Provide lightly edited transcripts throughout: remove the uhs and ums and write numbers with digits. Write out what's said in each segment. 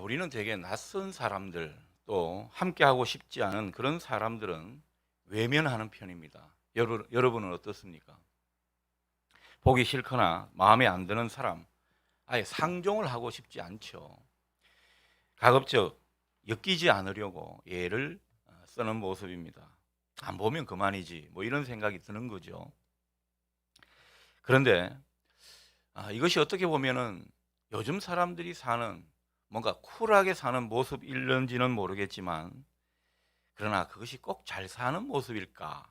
우리는 되게 낯선 사람들 또 함께하고 싶지 않은 그런 사람들은 외면하는 편입니다. 여러분은 어떻습니까? 보기 싫거나 마음에 안 드는 사람, 아예 상종을 하고 싶지 않죠. 가급적 엮이지 않으려고 애를 쓰는 모습입니다. 안 보면 그만이지, 뭐 이런 생각이 드는 거죠. 그런데 이것이 어떻게 보면은 요즘 사람들이 사는 뭔가 쿨하게 사는 모습일는지는 모르겠지만, 그러나 그것이 꼭 잘 사는 모습일까,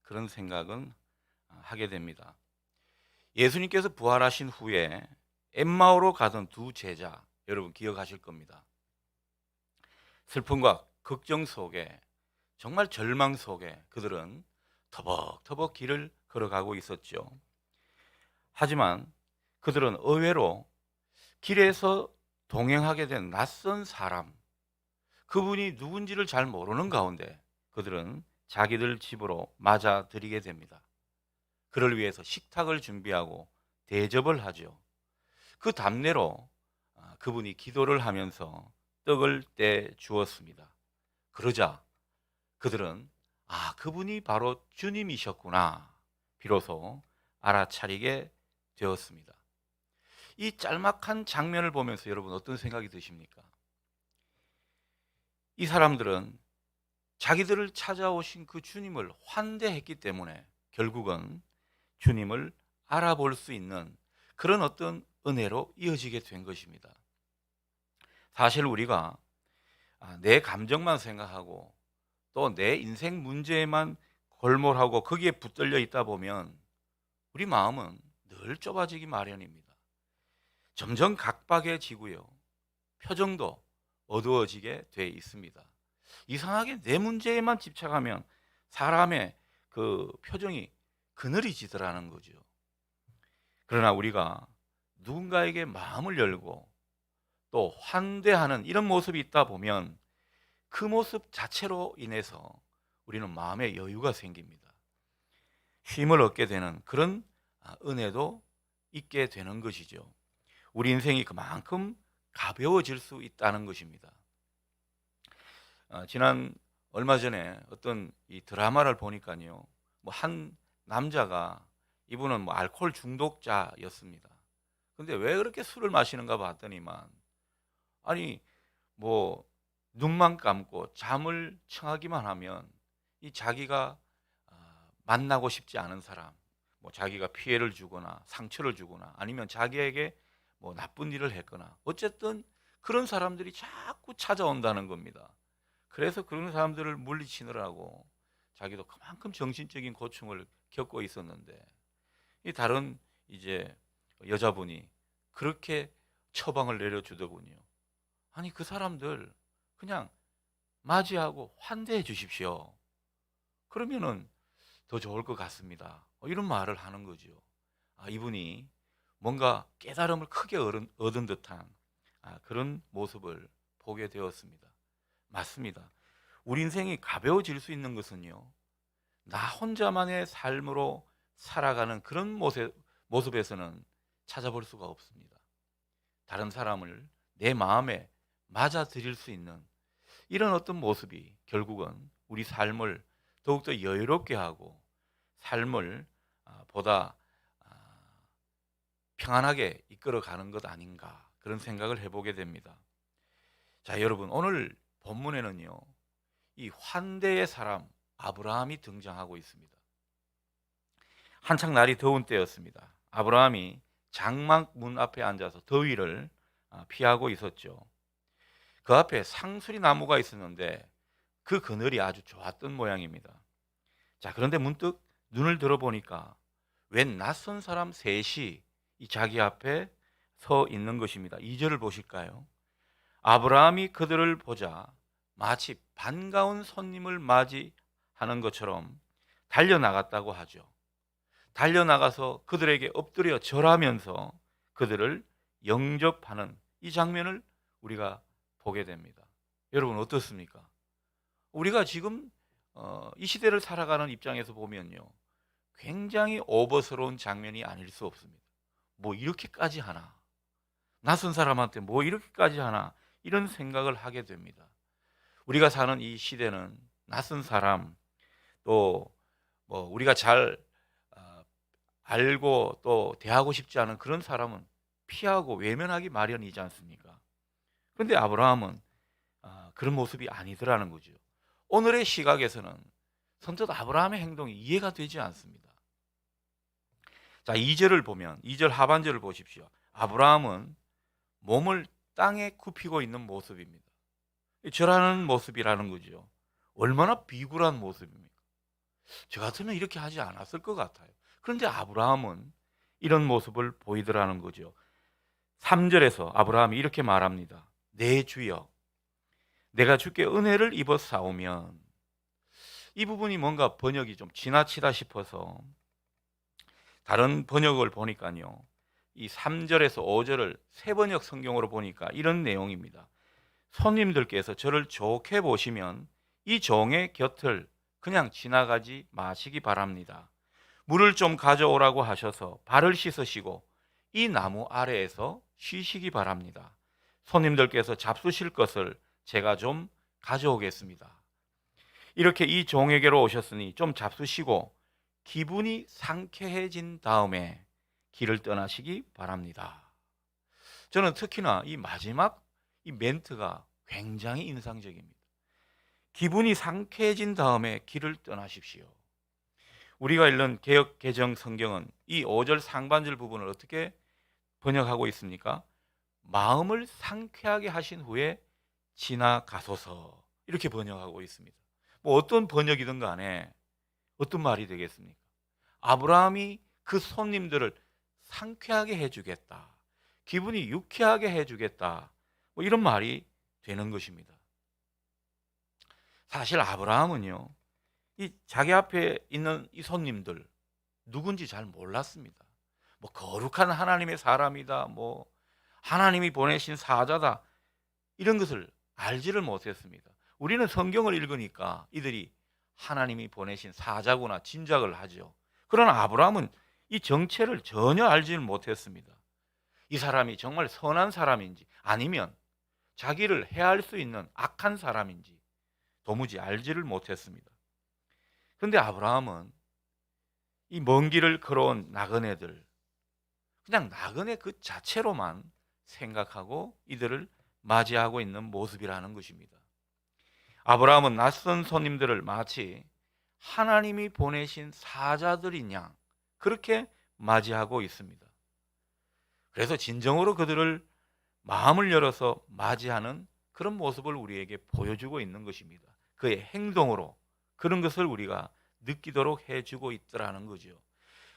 그런 생각은 하게 됩니다. 예수님께서 부활하신 후에 엠마오로 가던 두 제자, 여러분 기억하실 겁니다. 슬픔과 걱정 속에, 정말 절망 속에 그들은 터벅터벅 길을 걸어가고 있었죠. 하지만 그들은 의외로 길에서 동행하게 된 낯선 사람, 그분이 누군지를 잘 모르는 가운데 그들은 자기들 집으로 맞아들이게 됩니다. 그를 위해서 식탁을 준비하고 대접을 하죠. 그 답례로 그분이 기도를 하면서 떡을 떼 주었습니다. 그러자 그들은 그분이 바로 주님이셨구나, 비로소 알아차리게 되었습니다. 이 짤막한 장면을 보면서 여러분 어떤 생각이 드십니까? 이 사람들은 자기들을 찾아오신 그 주님을 환대했기 때문에 결국은 주님을 알아볼 수 있는 그런 어떤 은혜로 이어지게 된 것입니다. 사실 우리가 내 감정만 생각하고 또 내 인생 문제에만 골몰하고 거기에 붙들려 있다 보면 우리 마음은 늘 좁아지기 마련입니다. 점점 각박해지고요, 표정도 어두워지게 돼 있습니다. 이상하게 내 문제에만 집착하면 사람의 그 표정이 그늘이지더라는 거죠. 그러나 우리가 누군가에게 마음을 열고 또 환대하는 이런 모습이 있다 보면 그 모습 자체로 인해서 우리는 마음의 여유가 생깁니다. 힘을 얻게 되는 그런 은혜도 있게 되는 것이죠. 우리 인생이 그만큼 가벼워질 수 있다는 것입니다. 지난 얼마 전에 어떤 이 드라마를 보니까요, 뭐 한 남자가, 이분은 뭐 알코올 중독자였습니다. 근데 왜 그렇게 술을 마시는가 봤더니만, 아니 뭐 눈만 감고 잠을 청하기만 하면 이 자기가 만나고 싶지 않은 사람, 뭐 자기가 피해를 주거나 상처를 주거나 아니면 자기에게 뭐 나쁜 일을 했거나 어쨌든 그런 사람들이 자꾸 찾아온다는 겁니다. 그래서 그런 사람들을 물리치느라고 자기도 그만큼 정신적인 고충을 겪고 있었는데, 이 다른 이제 여자분이 그렇게 처방을 내려주더군요. 아니 그 사람들 그냥 맞이하고 환대해 주십시오. 그러면은 더 좋을 것 같습니다. 이런 말을 하는 거죠. 이분이 뭔가 깨달음을 크게 얻은 듯한 그런 모습을 보게 되었습니다. 맞습니다. 우리 인생이 가벼워질 수 있는 것은요, 나 혼자만의 삶으로 살아가는 그런 모습에서는 찾아볼 수가 없습니다. 다른 사람을 내 마음에 맞아들일 수 있는 이런 어떤 모습이 결국은 우리 삶을 더욱더 여유롭게 하고 삶을 보다 평안하게 이끌어가는 것 아닌가, 그런 생각을 해보게 됩니다. 자, 여러분, 오늘 본문에는요, 이 환대의 사람 아브라함이 등장하고 있습니다. 한창 날이 더운 때였습니다. 아브라함이 장막 문 앞에 앉아서 더위를 피하고 있었죠. 그 앞에 상수리 나무가 있었는데 그 그늘이 아주 좋았던 모양입니다. 자, 그런데 문득 눈을 들어보니까 웬 낯선 사람 셋이 이 자기 앞에 서 있는 것입니다. 2절을 보실까요? 아브라함이 그들을 보자 마치 반가운 손님을 맞이하는 것처럼 달려나갔다고 하죠. 달려나가서 그들에게 엎드려 절하면서 그들을 영접하는 이 장면을 우리가 보게 됩니다. 여러분 어떻습니까? 우리가 지금 이 시대를 살아가는 입장에서 보면요, 굉장히 오버스러운 장면이 아닐 수 없습니다. 뭐 이렇게까지 하나, 낯선 사람한테 뭐 이렇게까지 하나, 이런 생각을 하게 됩니다. 우리가 사는 이 시대는 낯선 사람, 또 뭐 우리가 잘 알고 또 대하고 싶지 않은 그런 사람은 피하고 외면하기 마련이지 않습니까? 그런데 아브라함은 그런 모습이 아니더라는 거죠. 오늘의 시각에서는 선뜻 아브라함의 행동이 이해가 되지 않습니다. 자, 2절을 보면 2절 하반절을 보십시오. 아브라함은 몸을 땅에 굽히고 있는 모습입니다. 절하는 모습이라는 거죠. 얼마나 비굴한 모습입니까? 저 같으면 이렇게 하지 않았을 것 같아요. 그런데 아브라함은 이런 모습을 보이더라는 거죠. 3절에서 아브라함이 이렇게 말합니다. 내 주여, 내가 주께 은혜를 입어 싸우면, 이 부분이 뭔가 번역이 좀 지나치다 싶어서 다른 번역을 보니까요, 이 3절에서 5절을 새 번역 성경으로 보니까 이런 내용입니다. 손님들께서 저를 좋게 보시면 이 종의 곁을 그냥 지나가지 마시기 바랍니다. 물을 좀 가져오라고 하셔서 발을 씻으시고 이 나무 아래에서 쉬시기 바랍니다. 손님들께서 잡수실 것을 제가 좀 가져오겠습니다. 이렇게 이 종에게로 오셨으니 좀 잡수시고 기분이 상쾌해진 다음에 길을 떠나시기 바랍니다. 저는 특히나 이 마지막 이 멘트가 굉장히 인상적입니다. 기분이 상쾌해진 다음에 길을 떠나십시오. 우리가 읽는 개역 개정 성경은 이 5절 상반절 부분을 어떻게 번역하고 있습니까? 마음을 상쾌하게 하신 후에 지나가소서, 이렇게 번역하고 있습니다. 뭐 어떤 번역이든 간에 어떤 말이 되겠습니까? 아브라함이 그 손님들을 상쾌하게 해주겠다, 기분이 유쾌하게 해주겠다, 뭐 이런 말이 되는 것입니다. 사실 아브라함은요, 이 자기 앞에 있는 이 손님들 누군지 잘 몰랐습니다. 뭐 거룩한 하나님의 사람이다, 뭐 하나님이 보내신 사자다, 이런 것을 알지를 못했습니다. 우리는 성경을 읽으니까 이들이 하나님이 보내신 사자구나 짐작을 하죠. 그러나 아브라함은 이 정체를 전혀 알지를 못했습니다. 이 사람이 정말 선한 사람인지 아니면 자기를 해할 수 있는 악한 사람인지 도무지 알지를 못했습니다. 그런데 아브라함은 이 먼 길을 걸어온 나그네들, 그냥 나그네 그 자체로만 생각하고 이들을 맞이하고 있는 모습이라는 것입니다. 아브라함은 낯선 손님들을 마치 하나님이 보내신 사자들인 양 그렇게 맞이하고 있습니다. 그래서 진정으로 그들을 마음을 열어서 맞이하는 그런 모습을 우리에게 보여주고 있는 것입니다. 그의 행동으로 그런 것을 우리가 느끼도록 해주고 있더라는 거죠.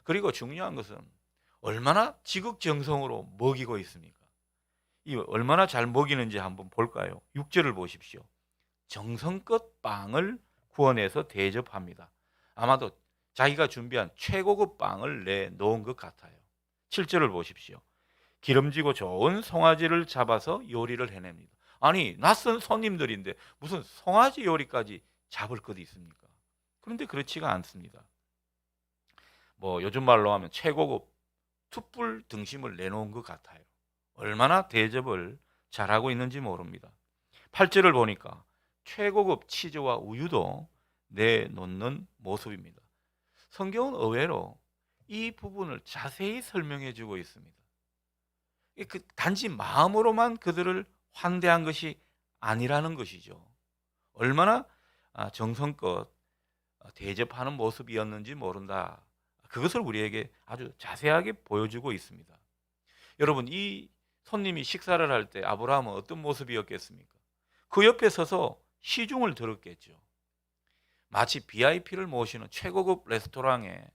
그리고 중요한 것은 얼마나 지극정성으로 먹이고 있습니까? 이 얼마나 잘 먹이는지 한번 볼까요? 6절을 보십시오. 정성껏 빵을 구워내서 대접합니다. 아마도 자기가 준비한 최고급 빵을 내놓은 것 같아요. 7절을 보십시오. 기름지고 좋은 송아지를 잡아서 요리를 해냅니다. 아니, 낯선 손님들인데 무슨 송아지 요리까지 잡을 것이 있습니까? 그런데 그렇지가 않습니다. 뭐 요즘 말로 하면 최고급 툭불 등심을 내놓은 것 같아요. 얼마나 대접을 잘하고 있는지 모릅니다. 8절을 보니까 최고급 치즈와 우유도 내놓는 모습입니다. 성경은 의외로 이 부분을 자세히 설명해 주고 있습니다. 단지 마음으로만 그들을 환대한 것이 아니라는 것이죠. 얼마나 정성껏 대접하는 모습이었는지 모른다. 그것을 우리에게 아주 자세하게 보여주고 있습니다. 여러분, 이 손님이 식사를 할 때 아브라함은 어떤 모습이었겠습니까? 그 옆에 서서 시중을 들었겠죠. 마치 VIP를 모시는 최고급 레스토랑의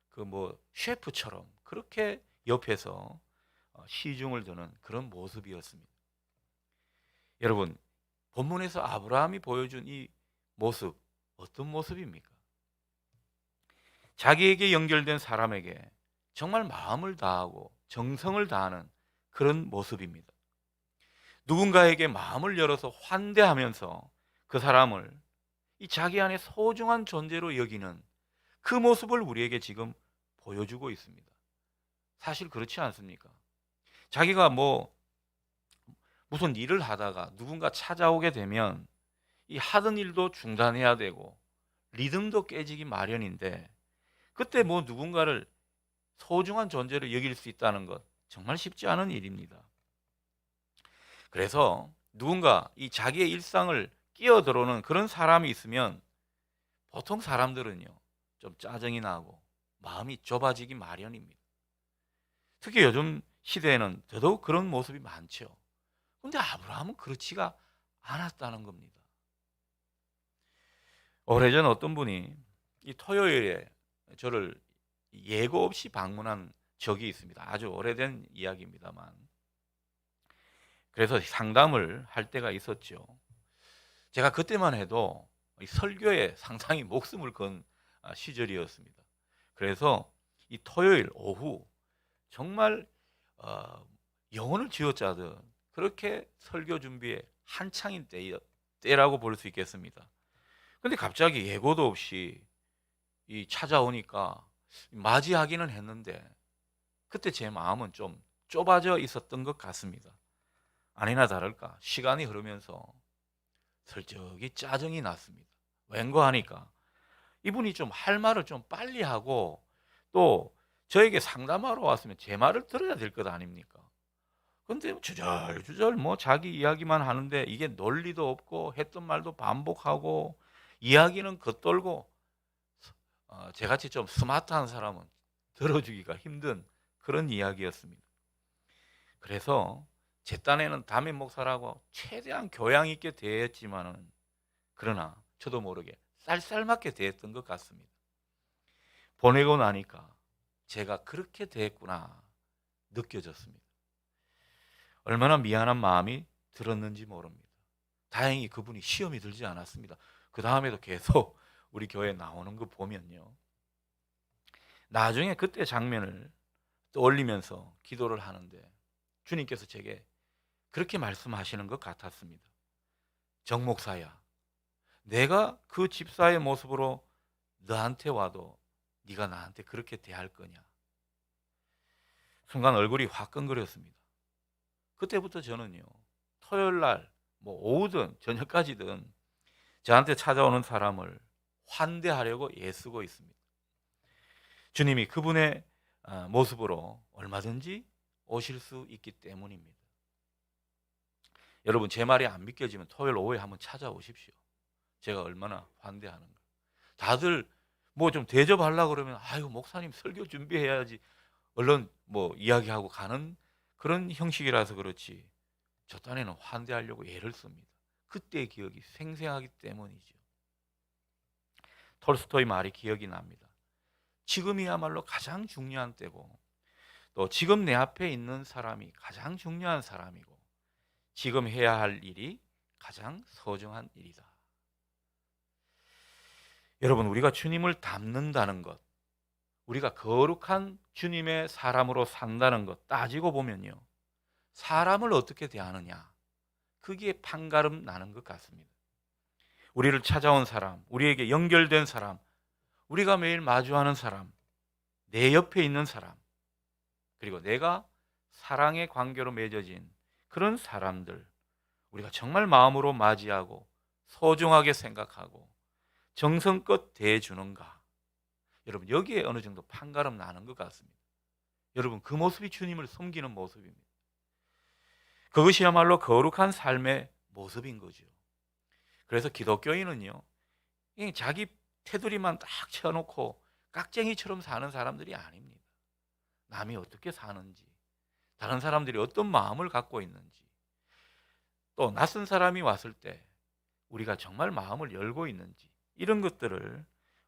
그 뭐 셰프처럼 그렇게 옆에서 시중을 드는 그런 모습이었습니다. 여러분, 본문에서 아브라함이 보여준 이 모습 어떤 모습입니까? 자기에게 연결된 사람에게 정말 마음을 다하고 정성을 다하는 그런 모습입니다. 누군가에게 마음을 열어서 환대하면서 그 사람을 이 자기 안에 소중한 존재로 여기는 그 모습을 우리에게 지금 보여주고 있습니다. 사실 그렇지 않습니까? 자기가 뭐 무슨 일을 하다가 누군가 찾아오게 되면 이 하던 일도 중단해야 되고 리듬도 깨지기 마련인데, 그때 뭐 누군가를 소중한 존재로 여길 수 있다는 것 정말 쉽지 않은 일입니다. 그래서 누군가 이 자기의 일상을 끼어들어오는 그런 사람이 있으면 보통 사람들은요 좀 짜증이 나고 마음이 좁아지기 마련입니다. 특히 요즘 시대에는 더더욱 그런 모습이 많죠. 근데 아브라함은 그렇지가 않았다는 겁니다. 오래전 어떤 분이 이 토요일에 저를 예고 없이 방문한 적이 있습니다. 아주 오래된 이야기입니다만, 그래서 상담을 할 때가 있었죠. 제가 그때만 해도 이 설교에 상당히 목숨을 건 시절이었습니다. 그래서 이 토요일 오후 정말 영혼을 쥐어짜듯 그렇게 설교 준비에 한창인 때라고 볼 수 있겠습니다. 근데 갑자기 예고도 없이 찾아오니까 맞이하기는 했는데 그때 제 마음은 좀 좁아져 있었던 것 같습니다. 아니나 다를까 시간이 흐르면서 슬쩍이 짜증이 났습니다. 왠고 하니까 이분이 좀 할 말을 좀 빨리 하고 또 저에게 상담하러 왔으면 제 말을 들어야 될 것 아닙니까? 근데 주절주절 뭐 자기 이야기만 하는데 이게 논리도 없고 했던 말도 반복하고 이야기는 겉돌고, 저같이 좀 스마트한 사람은 들어주기가 힘든 그런 이야기였습니다. 그래서 제 딴에는 담임 목사라고 최대한 교양 있게 대했지만은 그러나 저도 모르게 쌀쌀맞게 대했던 것 같습니다. 보내고 나니까 제가 그렇게 대했구나 느껴졌습니다. 얼마나 미안한 마음이 들었는지 모릅니다. 다행히 그분이 시험이 들지 않았습니다. 그 다음에도 계속 우리 교회에 나오는 거 보면요, 나중에 그때 장면을 떠올리면서 기도를 하는데 주님께서 제게 그렇게 말씀하시는 것 같았습니다. 정 목사야, 내가 그 집사의 모습으로 너한테 와도 네가 나한테 그렇게 대할 거냐? 순간 얼굴이 화끈거렸습니다. 그때부터 저는요 토요일 날 뭐 오후든 저녁까지든 저한테 찾아오는 사람을 환대하려고 애쓰고 있습니다. 주님이 그분의 모습으로 얼마든지 오실 수 있기 때문입니다. 여러분 제 말이 안 믿겨지면 토요일 오후에 한번 찾아오십시오. 제가 얼마나 환대하는가. 다들 뭐 좀 대접하려고 그러면 아유 목사님 설교 준비해야지 얼른 뭐 이야기하고 가는 그런 형식이라서 그렇지 저 딴에는 환대하려고 애를 씁니다. 그때의 기억이 생생하기 때문이죠. 톨스토이 말이 기억이 납니다. 지금이야말로 가장 중요한 때고 또 지금 내 앞에 있는 사람이 가장 중요한 사람이고 지금 해야 할 일이 가장 소중한 일이다. 여러분 우리가 주님을 닮는다는 것, 우리가 거룩한 주님의 사람으로 산다는 것 따지고 보면요, 사람을 어떻게 대하느냐 그게 판가름 나는 것 같습니다. 우리를 찾아온 사람, 우리에게 연결된 사람, 우리가 매일 마주하는 사람, 내 옆에 있는 사람, 그리고 내가 사랑의 관계로 맺어진 그런 사람들, 우리가 정말 마음으로 맞이하고 소중하게 생각하고 정성껏 대해주는가? 여러분 여기에 어느 정도 판가름 나는 것 같습니다. 여러분 그 모습이 주님을 섬기는 모습입니다. 그것이야말로 거룩한 삶의 모습인 거죠. 그래서 기독교인은요 자기 테두리만 딱 쳐놓고 깍쟁이처럼 사는 사람들이 아닙니다. 남이 어떻게 사는지, 다른 사람들이 어떤 마음을 갖고 있는지, 또 낯선 사람이 왔을 때 우리가 정말 마음을 열고 있는지 이런 것들을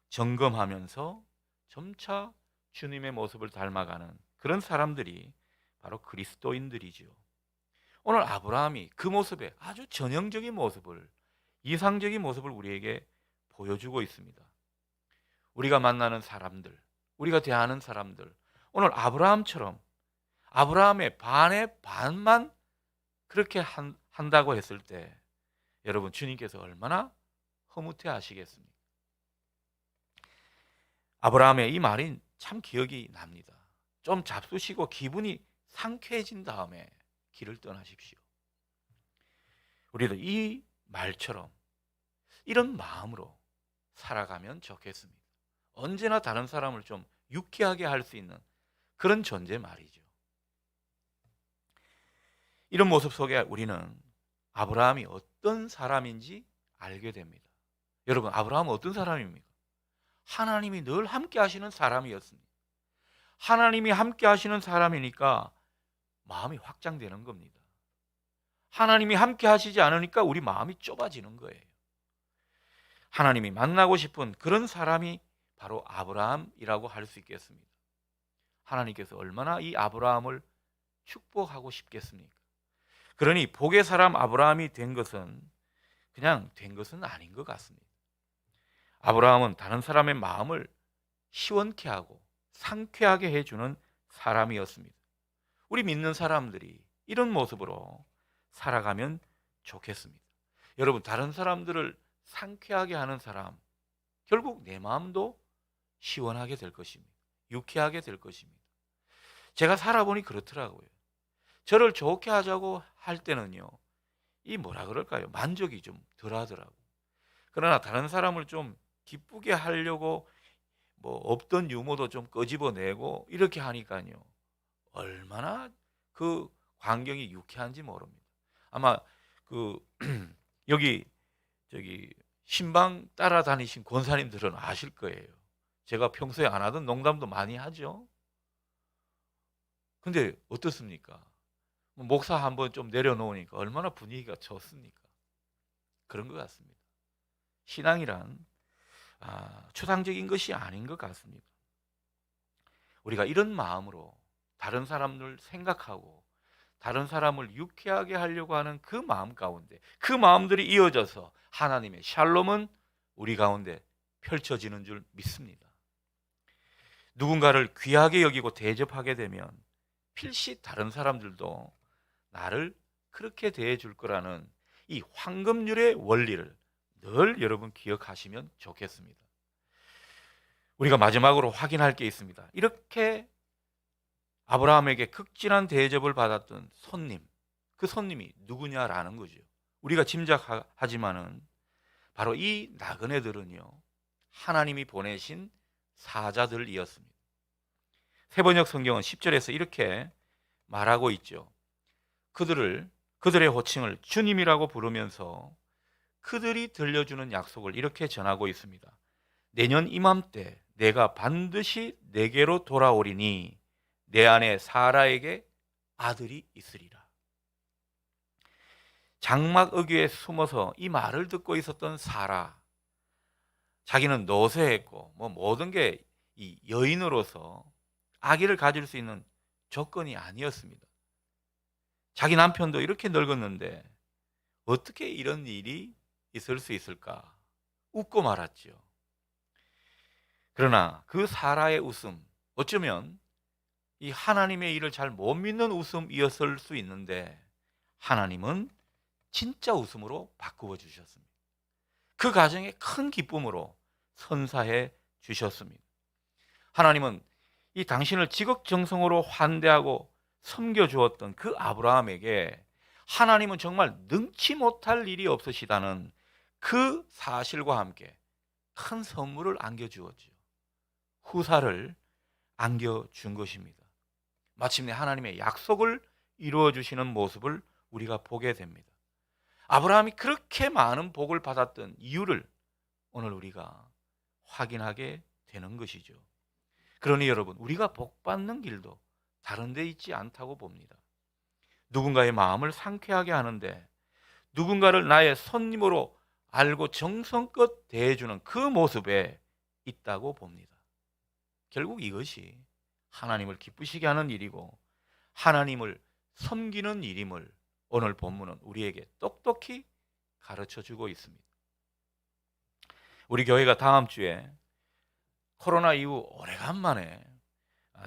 점검하면서 점차 주님의 모습을 닮아가는 그런 사람들이 바로 그리스도인들이죠. 오늘 아브라함이 그 모습에 아주 전형적인 모습을, 이상적인 모습을 우리에게 보여주고 있습니다. 우리가 만나는 사람들, 우리가 대하는 사람들, 오늘 아브라함처럼 아브라함의 반의 반만 그렇게 한다고 했을 때 여러분 주님께서 얼마나 허무해 하시겠습니까? 아브라함의 이 말이 참 기억이 납니다. 좀 잡수시고 기분이 상쾌해진 다음에 길을 떠나십시오. 우리도 이 말처럼 이런 마음으로 살아가면 좋겠습니다. 언제나 다른 사람을 좀 유쾌하게 할 수 있는 그런 존재 말이죠. 이런 모습 속에 우리는 아브라함이 어떤 사람인지 알게 됩니다. 여러분, 아브라함은 어떤 사람입니까? 하나님이 늘 함께 하시는 사람이었습니다. 하나님이 함께 하시는 사람이니까 마음이 확장되는 겁니다. 하나님이 함께 하시지 않으니까 우리 마음이 좁아지는 거예요. 하나님이 만나고 싶은 그런 사람이 바로 아브라함이라고 할 수 있겠습니다. 하나님께서 얼마나 이 아브라함을 축복하고 싶겠습니까? 그러니 복의 사람 아브라함이 된 것은 그냥 된 것은 아닌 것 같습니다. 아브라함은 다른 사람의 마음을 시원케 하고 상쾌하게 해주는 사람이었습니다. 우리 믿는 사람들이 이런 모습으로 살아가면 좋겠습니다. 여러분, 다른 사람들을 상쾌하게 하는 사람, 결국 내 마음도 시원하게 될 것입니다. 유쾌하게 될 것입니다. 제가 살아보니 그렇더라고요. 저를 좋게 하자고 할 때는요, 이 뭐라 그럴까요? 만족이 좀 덜 하더라고요. 그러나 다른 사람을 좀 기쁘게 하려고 뭐 없던 유머도 좀 끄집어내고 이렇게 하니까요, 얼마나 그 광경이 유쾌한지 모릅니다. 아마 그 여기 저기 신방 따라다니신 권사님들은 아실 거예요. 제가 평소에 안 하던 농담도 많이 하죠. 근데 어떻습니까? 목사 한번 좀 내려놓으니까 얼마나 분위기가 좋습니까? 그런 것 같습니다. 신앙이란 추상적인 것이 아닌 것 같습니다. 우리가 이런 마음으로 다른 사람을 생각하고 다른 사람을 유쾌하게 하려고 하는 그 마음 가운데 그 마음들이 이어져서 하나님의 샬롬은 우리 가운데 펼쳐지는 줄 믿습니다. 누군가를 귀하게 여기고 대접하게 되면 필시 다른 사람들도 나를 그렇게 대해 줄 거라는 이 황금률의 원리를 늘 여러분 기억하시면 좋겠습니다. 우리가 마지막으로 확인할 게 있습니다. 이렇게 아브라함에게 극진한 대접을 받았던 손님, 그 손님이 누구냐라는 거죠. 우리가 짐작하지만은 바로 이 나그네들은요, 하나님이 보내신 사자들이었습니다. 세번역 성경은 10절에서 이렇게 말하고 있죠. 그들의 호칭을 주님이라고 부르면서 그들이 들려주는 약속을 이렇게 전하고 있습니다. 내년 이맘때 내가 반드시 내게로 돌아오리니 내 아내 사라에게 아들이 있으리라. 장막 어귀에 숨어서 이 말을 듣고 있었던 사라, 자기는 노쇠했고 모든 게 이 여인으로서 아기를 가질 수 있는 조건이 아니었습니다. 자기 남편도 이렇게 늙었는데 어떻게 이런 일이 있을 수 있을까? 웃고 말았죠. 그러나 그 사라의 웃음, 어쩌면 이 하나님의 일을 잘 못 믿는 웃음이었을 수 있는데 하나님은 진짜 웃음으로 바꾸어 주셨습니다. 그 가정에 큰 기쁨으로 선사해 주셨습니다. 하나님은 이 당신을 지극정성으로 환대하고 섬겨주었던 그 아브라함에게 하나님은 정말 능치 못할 일이 없으시다는 그 사실과 함께 큰 선물을 안겨주었죠. 후사를 안겨준 것입니다. 마침내 하나님의 약속을 이루어 주시는 모습을 우리가 보게 됩니다. 아브라함이 그렇게 많은 복을 받았던 이유를 오늘 우리가 확인하게 되는 것이죠. 그러니 여러분, 우리가 복 받는 길도 다른 데 있지 않다고 봅니다. 누군가의 마음을 상쾌하게 하는데 누군가를 나의 손님으로 알고 정성껏 대해주는 그 모습에 있다고 봅니다. 결국 이것이 하나님을 기쁘시게 하는 일이고 하나님을 섬기는 일임을 오늘 본문은 우리에게 똑똑히 가르쳐주고 있습니다. 우리 교회가 다음 주에 코로나 이후 오래간만에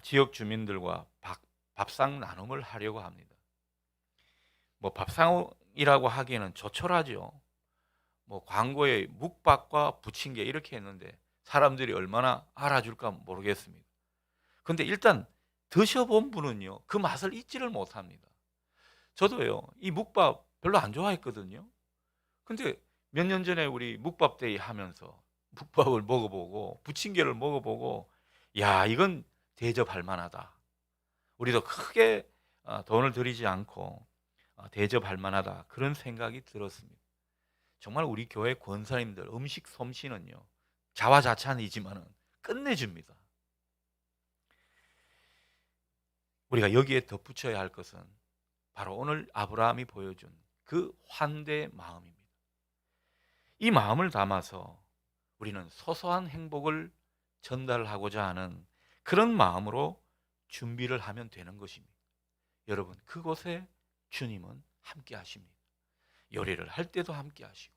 지역 주민들과 밥상 나눔을 하려고 합니다. 밥상이라고 하기에는 조촐하죠. 광고에 묵밥과 부침개 이렇게 했는데 사람들이 얼마나 알아줄까 모르겠습니다. 근데 일단 드셔본 분은요, 그 맛을 잊지를 못합니다. 저도요, 이 묵밥 별로 안 좋아했거든요. 근데 몇 년 전에 우리 묵밥데이 하면서 묵밥을 먹어보고 부침개를 먹어보고, 야, 이건 대접할 만하다. 우리도 크게 돈을 들이지 않고 대접할 만하다, 그런 생각이 들었습니다. 정말 우리 교회 권사님들 음식 솜씨는요, 자화자찬이지만은 끝내줍니다. 우리가 여기에 덧붙여야 할 것은 바로 오늘 아브라함이 보여준 그 환대의 마음입니다. 이 마음을 담아서 우리는 소소한 행복을 전달하고자 하는 그런 마음으로 준비를 하면 되는 것입니다. 여러분, 그곳에 주님은 함께 하십니다. 요리를 할 때도 함께 하시고,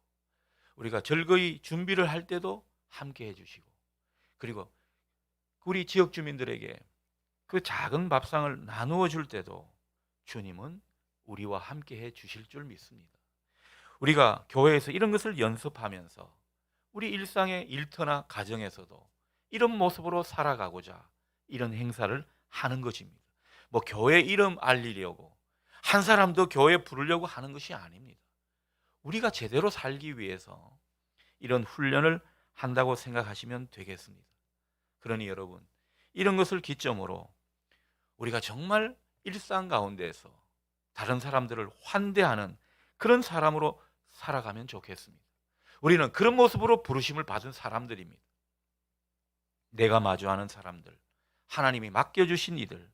우리가 즐거이 준비를 할 때도 함께 해주시고, 그리고 우리 지역 주민들에게 그 작은 밥상을 나누어 줄 때도 주님은 우리와 함께 해 주실 줄 믿습니다. 우리가 교회에서 이런 것을 연습하면서 우리 일상의 일터나 가정에서도 이런 모습으로 살아가고자 이런 행사를 하는 것입니다. 뭐 교회 이름 알리려고, 한 사람 더 교회 부르려고 하는 것이 아닙니다. 우리가 제대로 살기 위해서 이런 훈련을 한다고 생각하시면 되겠습니다. 그러니 여러분, 이런 것을 기점으로 우리가 정말 일상 가운데에서 다른 사람들을 환대하는 그런 사람으로 살아가면 좋겠습니다. 우리는 그런 모습으로 부르심을 받은 사람들입니다. 내가 마주하는 사람들, 하나님이 맡겨주신 이들,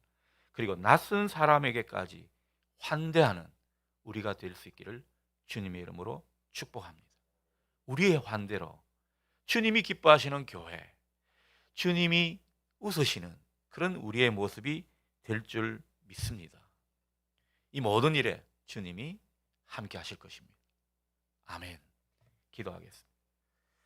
그리고 낯선 사람에게까지 환대하는 우리가 될 수 있기를 주님의 이름으로 축복합니다. 우리의 환대로 주님이 기뻐하시는 교회, 주님이 웃으시는 그런 우리의 모습이 될 줄 믿습니다. 이 모든 일에 주님이 함께 하실 것입니다. 아멘. 기도하겠습니다.